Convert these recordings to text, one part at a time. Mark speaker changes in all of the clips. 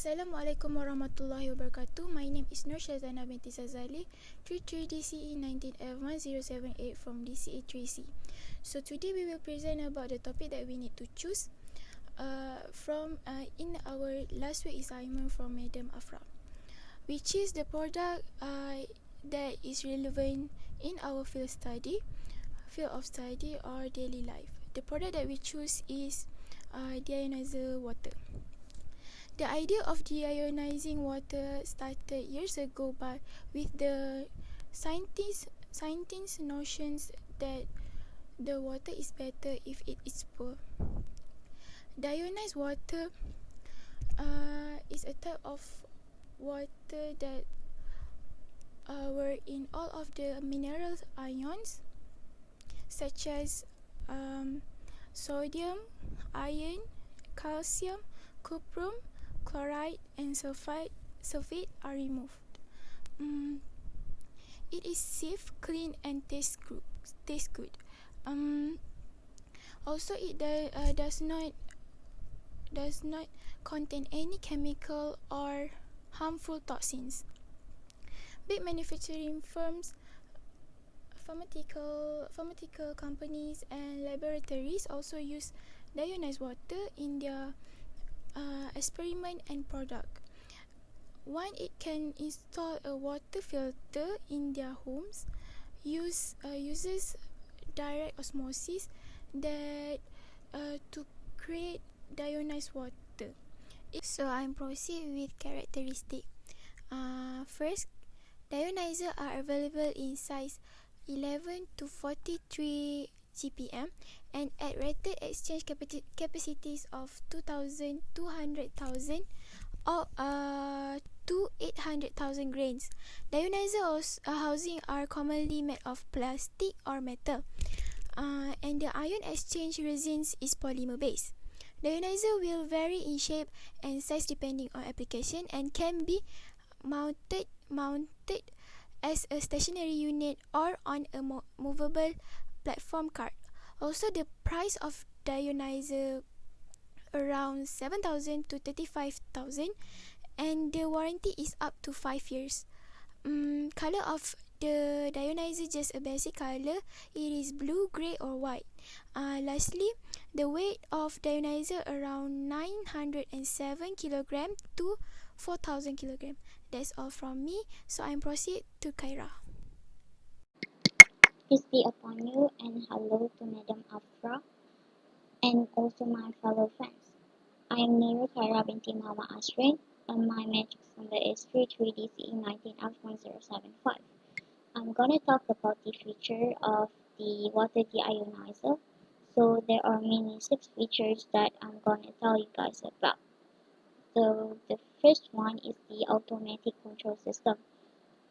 Speaker 1: Assalamualaikum warahmatullahi wabarakatuh. My name is NUR SYAZLIANA Binti Sazali, 33 DCE 19F1078 from DCE3C. So today we will present about the topic that we need to choose in our last week assignment from Madam Afra, which is the product that is relevant in our field of study or daily life. The product that we choose is Deioniser water. The idea of deionizing water started years ago with the scientists' notions that the water is better if it is pure. Deionized water is a type of water that wherein all of the mineral ions such as sodium, iron, calcium, cuprum, chloride and sulfate are removed. It is safe, clean and tastes good. Also it does not contain any chemical or harmful toxins. Big manufacturing firms, pharmaceutical companies and laboratories also use deionized water in their experiment and product. One, it can install a water filter in their homes, uses direct osmosis that to create deionized water. So I'm proceed with characteristic. First, deionizers are available in size 11 to 43 GPM and at rated exchange capacities of 2,000, 200,000 or to 800,000 grains. Deionizers housing are commonly made of plastic or metal, and the ion exchange resins is polymer based. Deionizer will vary in shape and size depending on application and can be mounted as a stationary unit or on a movable platform cart. Also, the price of Deionizer around 7,000 to 35,000 and the warranty is up to 5 years. Color of the Deionizer, just a basic color. It is blue, grey or white. Lastly, the weight of Deionizer around 907 kg to 4,000 kg. That's all from me. So I'm proceed to KHAIRAH.
Speaker 2: Peace be upon you and hello to Madam Afra and also my fellow friends. I am KHAIRAH Binti ASSRIN and my matrix number is 33DCE19F1075. I'm gonna talk about the feature of the water deionizer. So there are mainly 6 features that I'm gonna tell you guys about. So the first one is the automatic control system.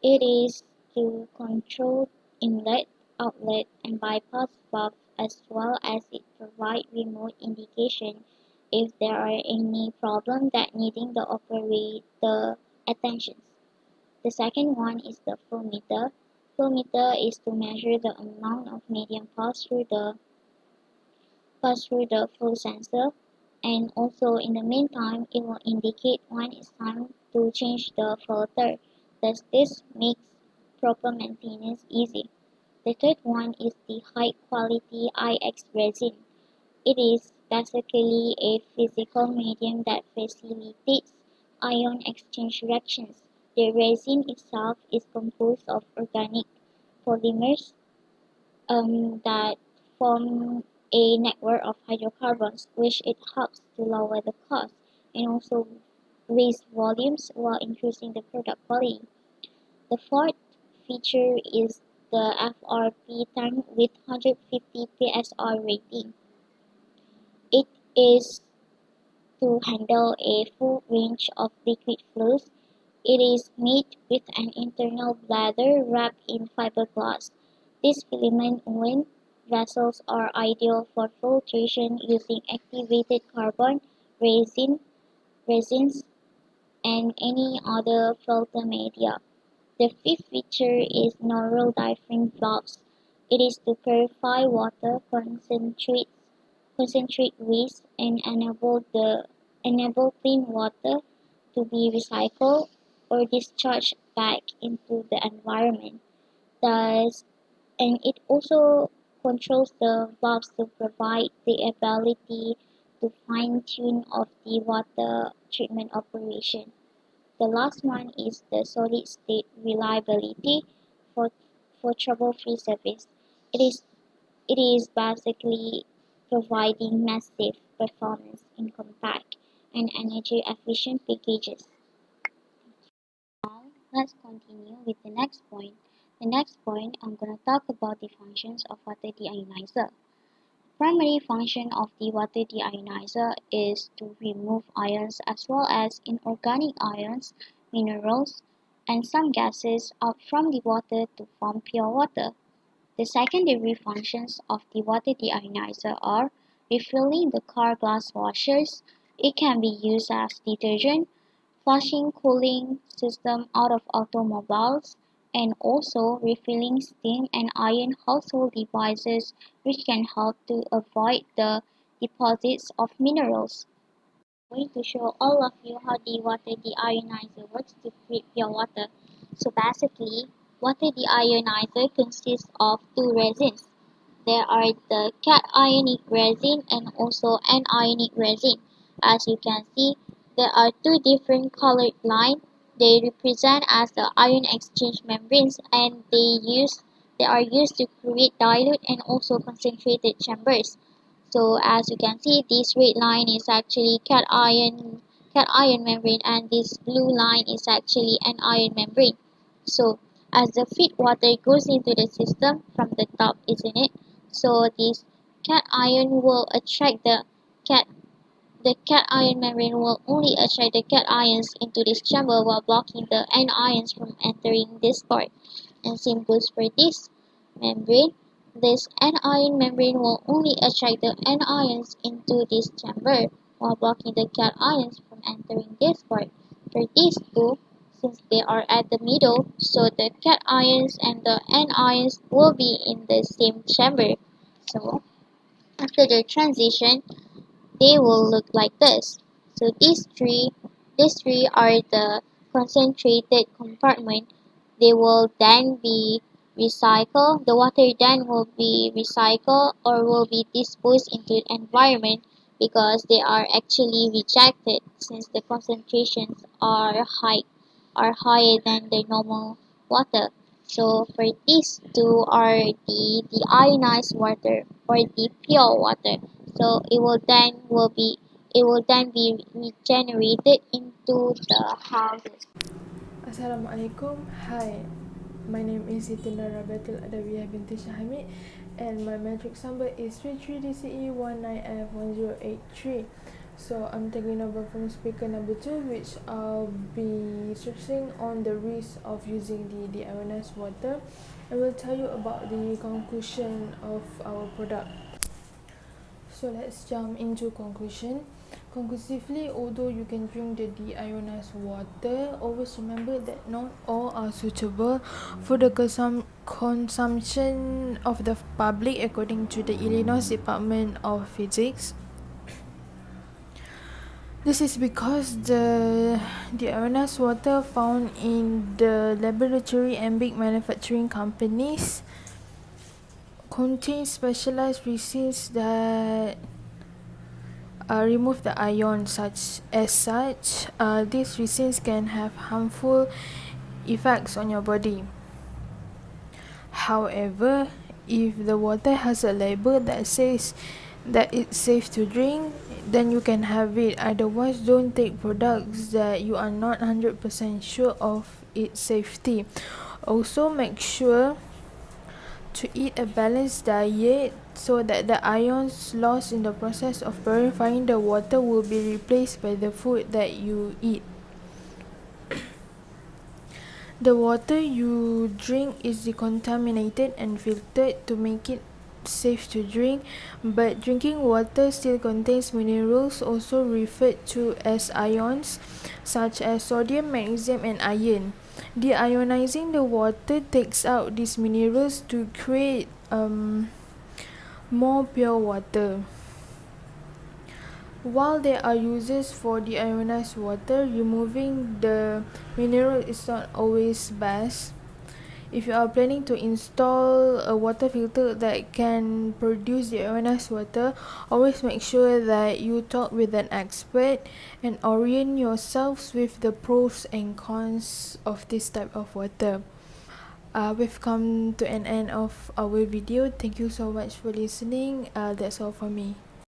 Speaker 2: It is to control inlet, outlet and bypass valve as well as it provide remote indication if there are any problem that needing the operator attention. The second one is the flow meter. Flow meter is to measure the amount of medium passed through the flow sensor, and also in the meantime it will indicate when it's time to change the filter. Thus this makes proper maintenance easy. The third one is the high quality IX resin. It is basically a physical medium that facilitates ion exchange reactions. The resin itself is composed of organic polymers that form a network of hydrocarbons, which it helps to lower the cost and also raise volumes while increasing the product quality. The fourth feature is the FRP tank with 150 PSR rating. It is to handle a full range of liquid flows. It is made with an internal bladder wrapped in fiberglass. These filament wind vessels are ideal for filtration using activated carbon, resins, and any other filter media. The fifth feature is NURUL diaphragm valves. It is to purify water, concentrate waste, and enable clean water to be recycled or discharged back into the environment. Thus, and it also controls the valves to provide the ability to fine-tune of the water treatment operation. The last one is the solid state reliability for, for trouble-free service. It is it is basically providing massive performance in compact and energy efficient packages. Now, let's continue with the next point. The next point, I'm going to talk about the functions of water deionizer. Primary function of the water deionizer is to remove ions as well as inorganic ions, minerals, and some gases out from the water to form pure water. The secondary functions of the water deionizer are refilling the car glass washers. It can be used as detergent, flushing cooling system out of automobiles, and also refilling steam and iron household devices, which can help to avoid the deposits of minerals. I'm going to show all of you how the water deionizer works to create pure water. So basically, water deionizer consists of two resins. There are the cationic resin and also anionic resin. As you can see, there are two different colored lines. They represent as the ion exchange membranes, and they are used to create dilute and also concentrated chambers. So as you can see, this red line is actually cation membrane, and this blue line is actually anion membrane. So as the feed water goes into the system from the top, isn't it? So this cation will attract the cation membrane will only attract the cations into this chamber while blocking the anions from entering this part. And same goes for this membrane. This anion membrane will only attract the anions into this chamber while blocking the cations from entering this part. For these two, since they are at the middle, so the cations and the anions will be in the same chamber. So after the transition, they will look like this. So these three are the concentrated compartment. They will then be recycled. The water then will be recycled or will be disposed into the environment because they are actually rejected since the concentrations are higher than the normal water. So for these two are the ionized water or the pure water. So it will then be regenerated into the houses.
Speaker 3: Assalamualaikum. Hi, my name is SITI Rabiatul ADAWIYAH binti HAMID, and my matrix number is 33 DCE 19F1083. So I'm taking over from speaker number 2, which I'll be stressing on the risk of using the deionized water. I will tell you about the conclusion of our product. So let's jump into conclusion. Conclusively, although you can drink the deionized water, always remember that not all are suitable for the consumption of the public according to the Illinois Department of Physics. This is because the deionized water found in the laboratory and big manufacturing companies contains specialized resins that remove the ion. These resins can have harmful effects on your body. However, if the water has a label that says that it's safe to drink, then you can have it. Otherwise, don't take products that you are not 100% sure of its safety. Also, make sure to eat a balanced diet so that the ions lost in the process of purifying the water will be replaced by the food that you eat. The water you drink is decontaminated and filtered to make it safe to drink, but drinking water still contains minerals, also referred to as ions, such as sodium, magnesium, and iron. Deionizing the water takes out these minerals to create more pure water. While there are uses for deionized water, removing the mineral is not always best. If you are planning to install a water filter that can produce deionized water, always make sure that you talk with an expert and orient yourselves with the pros and cons of this type of water. We've come to an end of our video. Thank you so much for listening. That's all for me.